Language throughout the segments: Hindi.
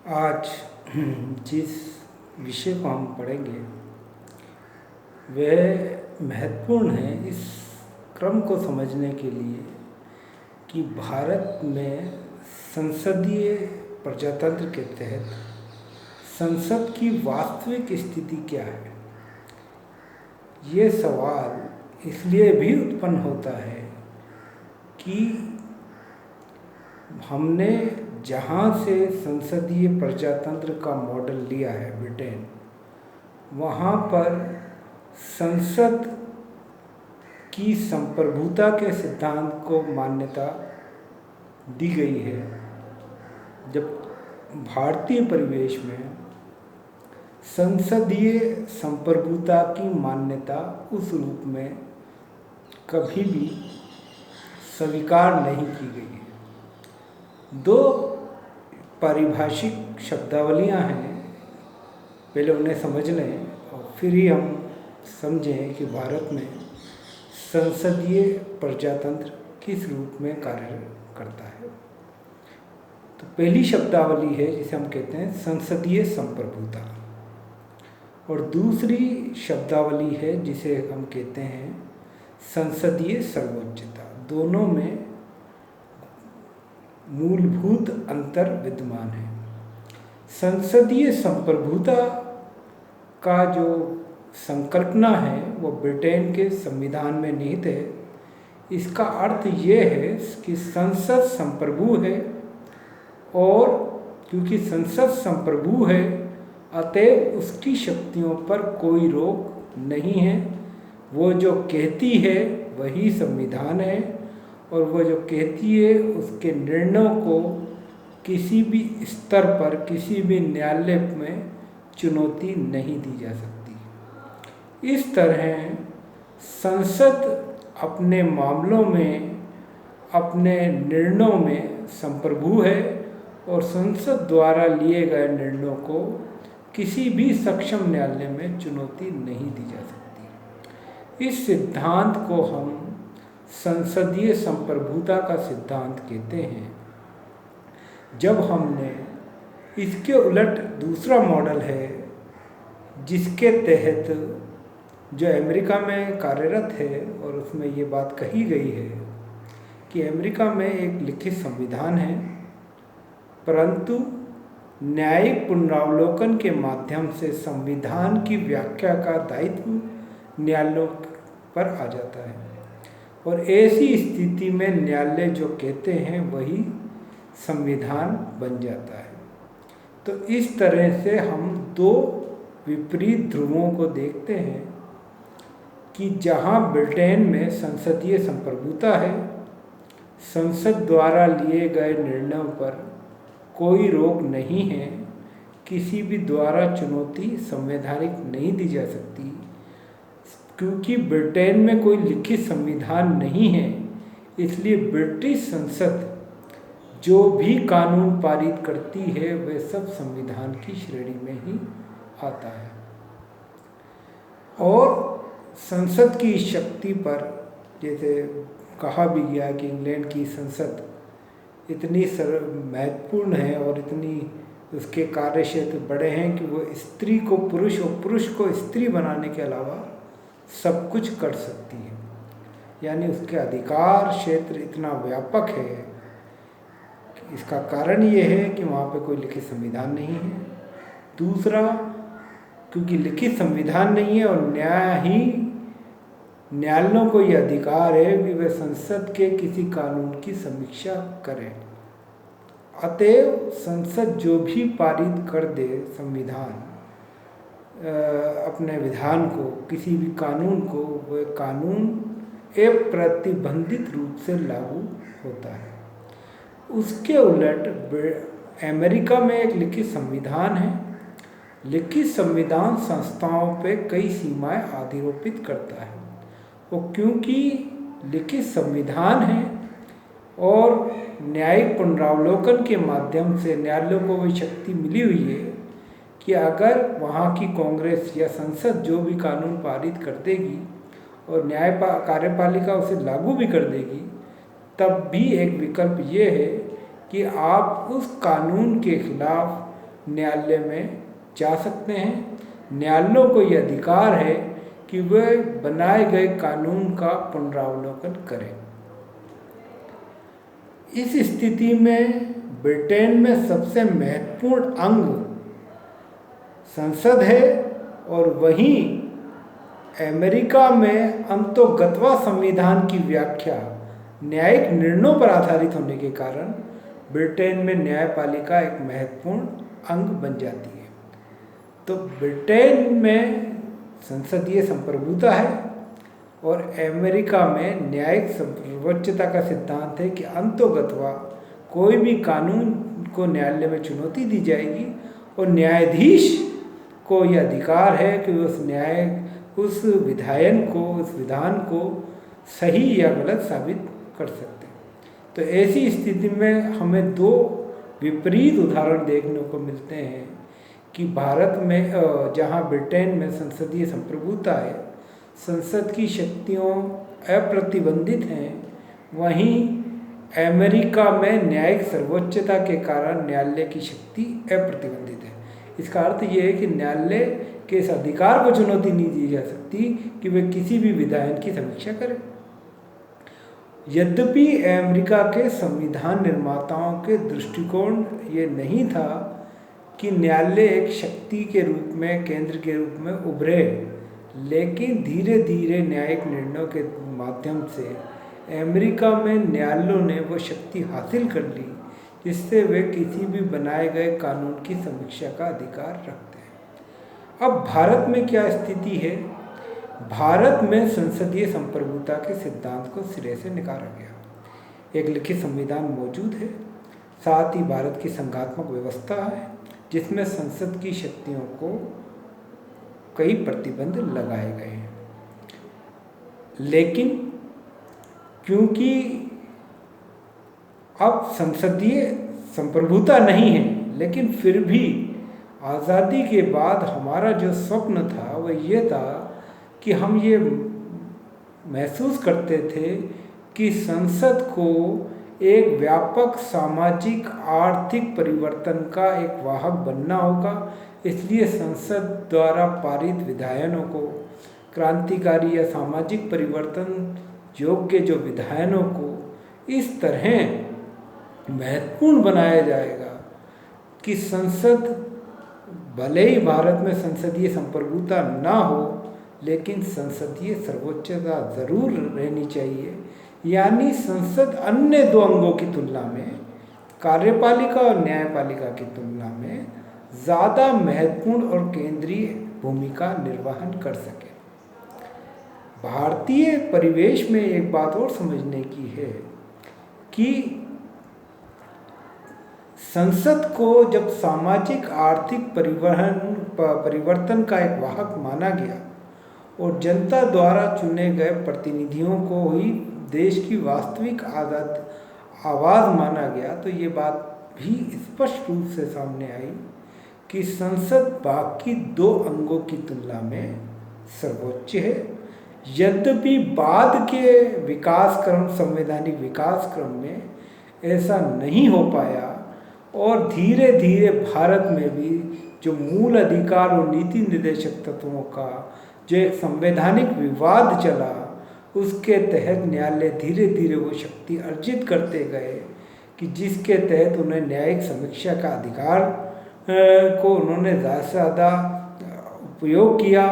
आज जिस विषय को हम पढ़ेंगे वह महत्वपूर्ण है इस क्रम को समझने के लिए कि भारत में संसदीय प्रजातंत्र के तहत संसद की वास्तविक स्थिति क्या है। ये सवाल इसलिए भी उत्पन्न होता है कि हमने जहाँ से संसदीय प्रजातंत्र का मॉडल लिया है ब्रिटेन, वहाँ पर संसद की संप्रभुता के सिद्धांत को मान्यता दी गई है, जब भारतीय परिवेश में संसदीय संप्रभुता की मान्यता उस रूप में कभी भी स्वीकार नहीं की गई है। दो पारिभाषिक शब्दावलियाँ हैं, पहले उन्हें समझ लें और फिर ही हम समझें कि भारत में संसदीय प्रजातंत्र किस रूप में कार्य करता है। तो पहली शब्दावली है जिसे हम कहते हैं संसदीय संप्रभुता, और दूसरी शब्दावली है जिसे हम कहते हैं संसदीय सर्वोच्चता। दोनों में मूलभूत अंतर विद्यमान है। संसदीय संप्रभुता का जो संकल्पना है वो ब्रिटेन के संविधान में निहित है। इसका अर्थ ये है कि संसद संप्रभु है, और क्योंकि संसद संप्रभु है अतएव उसकी शक्तियों पर कोई रोक नहीं है। वो जो कहती है वही संविधान है, और वो जो कहती है उसके निर्णयों को किसी भी स्तर पर किसी भी न्यायालय में चुनौती नहीं दी जा सकती। इस तरह संसद अपने मामलों में, अपने निर्णयों में संप्रभु है, और संसद द्वारा लिए गए निर्णयों को किसी भी सक्षम न्यायालय में चुनौती नहीं दी जा सकती। इस सिद्धांत को हम संसदीय संप्रभुता का सिद्धांत कहते हैं। जब हमने इसके उलट दूसरा मॉडल है जिसके तहत जो अमेरिका में कार्यरत है, और उसमें ये बात कही गई है कि अमेरिका में एक लिखित संविधान है, परंतु न्यायिक पुनरावलोकन के माध्यम से संविधान की व्याख्या का दायित्व न्यायालयों पर आ जाता है, और ऐसी स्थिति में न्यायालय जो कहते हैं वही संविधान बन जाता है। तो इस तरह से हम दो विपरीत ध्रुवों को देखते हैं कि जहाँ ब्रिटेन में संसदीय संप्रभुता है, संसद द्वारा लिए गए निर्णयों पर कोई रोक नहीं है, किसी भी द्वारा चुनौती संवैधानिक नहीं दी जा सकती, क्योंकि ब्रिटेन में कोई लिखित संविधान नहीं है। इसलिए ब्रिटिश संसद जो भी कानून पारित करती है वह सब संविधान की श्रेणी में ही आता है। और संसद की शक्ति पर, जैसे कहा भी गया कि इंग्लैंड की संसद इतनी महत्वपूर्ण है और इतनी उसके कार्य क्षेत्र बड़े हैं कि वो स्त्री को पुरुष और पुरुष को स्त्री बनाने के अलावा सब कुछ कर सकती है। यानी उसके अधिकार क्षेत्र इतना व्यापक है। इसका कारण ये है कि वहाँ पे कोई लिखित संविधान नहीं है। दूसरा, क्योंकि लिखित संविधान नहीं है और न्यायालयों को ये अधिकार है कि वे संसद के किसी कानून की समीक्षा करें। अतएव संसद जो भी पारित कर दे संविधान, अपने विधान को, किसी भी कानून को, वह कानून अप्रतिबंधित रूप से लागू होता है। उसके उलट अमेरिका में एक लिखित संविधान है। लिखित संविधान संस्थाओं पे कई सीमाएं आरोपित करता है, और क्योंकि लिखित संविधान है और न्यायिक पुनरावलोकन के माध्यम से न्यायालयों को वही शक्ति मिली हुई है कि अगर वहाँ की कांग्रेस या संसद जो भी कानून पारित कर देगी और कार्यपालिका उसे लागू भी कर देगी, तब भी एक विकल्प ये है कि आप उस कानून के खिलाफ न्यायालय में जा सकते हैं। न्यायालयों को यह अधिकार है कि वे बनाए गए कानून का पुनरावलोकन करें। इस स्थिति में ब्रिटेन में सबसे महत्वपूर्ण अंग संसद है और वहीं अमेरिका में अंतोगत्वा संविधान की व्याख्या न्यायिक निर्णयों पर आधारित होने के कारण ब्रिटेन में न्यायपालिका एक महत्वपूर्ण अंग बन जाती है। तो ब्रिटेन में संसदीय संप्रभुता है और अमेरिका में न्यायिक सर्वोच्चता का सिद्धांत है कि अंतोगत्वा कोई भी कानून को न्यायालय में चुनौती दी जाएगी और न्यायाधीश को यह अधिकार है कि उस विधान को सही या गलत साबित कर सकते हैं। तो ऐसी स्थिति में हमें दो विपरीत उदाहरण देखने को मिलते हैं कि भारत में जहाँ ब्रिटेन में संसदीय संप्रभुता है, संसद की शक्तियों अप्रतिबंधित हैं, वहीं अमेरिका में न्यायिक सर्वोच्चता के कारण न्यायालय की शक्ति अप्रतिबंधित है। इसका अर्थ ये है कि न्यायालय के इस अधिकार को चुनौती नहीं दी जा सकती कि वे किसी भी विधायन की समीक्षा करें। यद्यपि अमेरिका के संविधान निर्माताओं के दृष्टिकोण ये नहीं था कि न्यायालय एक शक्ति के रूप में, केंद्र के रूप में उभरे, लेकिन धीरे धीरे न्यायिक निर्णयों के माध्यम से अमेरिका में न्यायालयों ने वो शक्ति हासिल कर ली जिससे वे किसी भी बनाए गए कानून की समीक्षा का अधिकार रखते हैं। अब भारत में क्या स्थिति है? भारत में संसदीय संप्रभुता के सिद्धांत को सिरे से नकारा गया। एक लिखित संविधान मौजूद है, साथ ही भारत की संघात्मक व्यवस्था है जिसमें संसद की शक्तियों को कई प्रतिबंध लगाए गए हैं। लेकिन क्योंकि अब संसदीय संप्रभुता नहीं है, लेकिन फिर भी आज़ादी के बाद हमारा जो स्वप्न था वह ये था कि हम ये महसूस करते थे कि संसद को एक व्यापक सामाजिक आर्थिक परिवर्तन का एक वाहक बनना होगा। इसलिए संसद द्वारा पारित विधायनों को क्रांतिकारी या सामाजिक परिवर्तन योग्य जो विधायनों को इस तरह महत्वपूर्ण बनाया जाएगा कि संसद भले ही भारत में संसदीय संप्रभुता ना हो, लेकिन संसदीय सर्वोच्चता जरूर रहनी चाहिए। यानी संसद अन्य दो अंगों की तुलना में, कार्यपालिका और न्यायपालिका की तुलना में ज़्यादा महत्वपूर्ण और केंद्रीय भूमिका निर्वहन कर सके। भारतीय परिवेश में एक बात और समझने की है कि संसद को जब सामाजिक आर्थिक परिवर्तन का एक वाहक माना गया और जनता द्वारा चुने गए प्रतिनिधियों को ही देश की वास्तविक आवाज़ माना गया, तो ये बात भी स्पष्ट रूप से सामने आई कि संसद बाकी दो अंगों की तुलना में सर्वोच्च है। यद्यपि बाद के संवैधानिक विकास क्रम में ऐसा नहीं हो पाया और धीरे धीरे भारत में भी जो मूल अधिकार और नीति निर्देशक तत्वों का जो एक संवैधानिक विवाद चला, उसके तहत न्यायालय धीरे धीरे वो शक्ति अर्जित करते गए कि जिसके तहत उन्हें न्यायिक समीक्षा का अधिकार को उन्होंने ज़्यादा से ज़्यादा उपयोग किया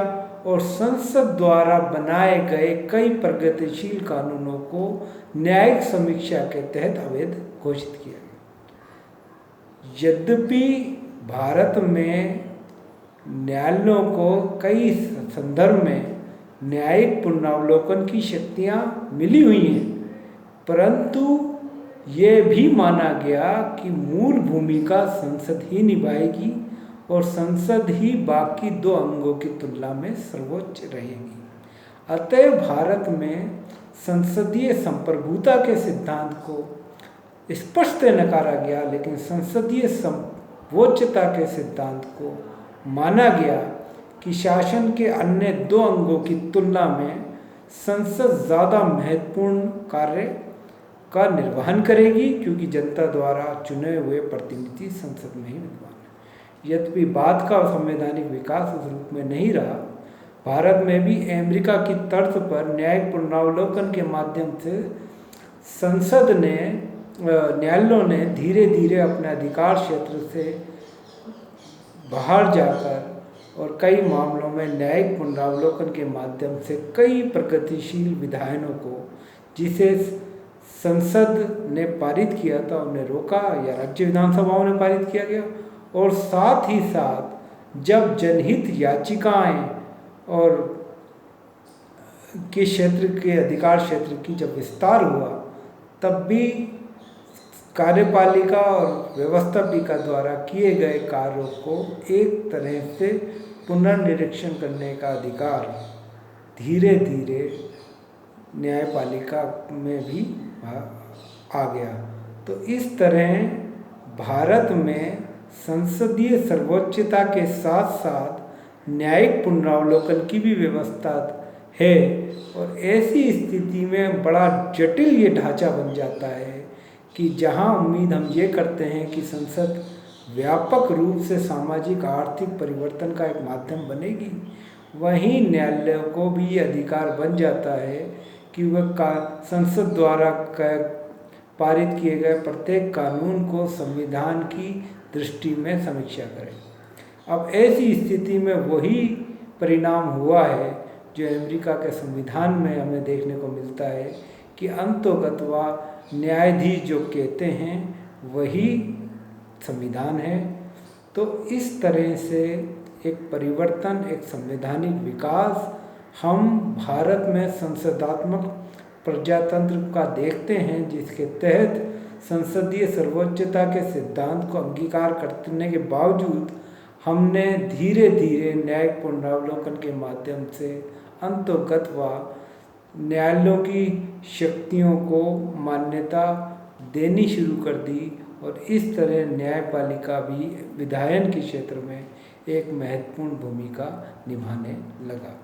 और संसद द्वारा बनाए गए कई प्रगतिशील कानूनों को न्यायिक समीक्षा के तहत अवैध घोषित किया गया। यद्यपि भारत में न्यायालयों को कई संदर्भ में न्यायिक पुनरावलोकन की शक्तियाँ मिली हुई हैं, परंतु ये भी माना गया कि मूल भूमिका संसद ही निभाएगी और संसद ही बाकी दो अंगों की तुलना में सर्वोच्च रहेगी। अतः भारत में संसदीय संप्रभुता के सिद्धांत को स्पष्ट नकारा गया, लेकिन संसदीय सर्वोच्चता के सिद्धांत को माना गया कि शासन के अन्य दो अंगों की तुलना में संसद ज़्यादा महत्वपूर्ण कार्य का निर्वहन करेगी, क्योंकि जनता द्वारा चुने हुए प्रतिनिधि संसद में ही विद्यमान है। यद्यपि बाद का संवैधानिक विकास उस रूप में नहीं रहा, भारत में भी अमेरिका की तर्ज पर न्यायिक पुनरावलोकन के माध्यम से संसद ने न्यायालयों ने धीरे धीरे अपने अधिकार क्षेत्र से बाहर जाकर और कई मामलों में न्यायिक पुनरावलोकन के माध्यम से कई प्रगतिशील विधायनों को, जिसे संसद ने पारित किया था, उन्हें रोका या राज्य विधानसभाओं ने पारित किया गया। और साथ ही साथ जब जनहित याचिकाएं और के क्षेत्र के अधिकार क्षेत्र की जब विस्तार हुआ, तब भी कार्यपालिका और व्यवस्थापिका द्वारा किए गए कार्यों को एक तरह से पुनर्निरीक्षण करने का अधिकार धीरे धीरे न्यायपालिका में भी आ गया। तो इस तरह भारत में संसदीय सर्वोच्चता के साथ साथ न्यायिक पुनरावलोकन की भी व्यवस्था है, और ऐसी स्थिति में बड़ा जटिल ये ढांचा बन जाता है कि जहां उम्मीद हम ये करते हैं कि संसद व्यापक रूप से सामाजिक आर्थिक परिवर्तन का एक माध्यम बनेगी, वहीं न्यायालय को भी ये अधिकार बन जाता है कि वह संसद द्वारा पारित किए गए प्रत्येक कानून को संविधान की दृष्टि में समीक्षा करें। अब ऐसी स्थिति में वही परिणाम हुआ है जो अमेरिका के संविधान में हमें देखने को मिलता है कि अंतोगत्वा न्यायाधीश जो कहते हैं वही संविधान है। तो इस तरह से एक परिवर्तन, एक संवैधानिक विकास हम भारत में संसदात्मक प्रजातंत्र का देखते हैं, जिसके तहत संसदीय सर्वोच्चता के सिद्धांत को अंगीकार करने के बावजूद हमने धीरे धीरे न्यायिक पुनरावलोकन के माध्यम से अंतोगत्वा न्यायालयों की शक्तियों को मान्यता देनी शुरू कर दी, और इस तरह न्यायपालिका भी विधायन के क्षेत्र में एक महत्वपूर्ण भूमिका निभाने लगा।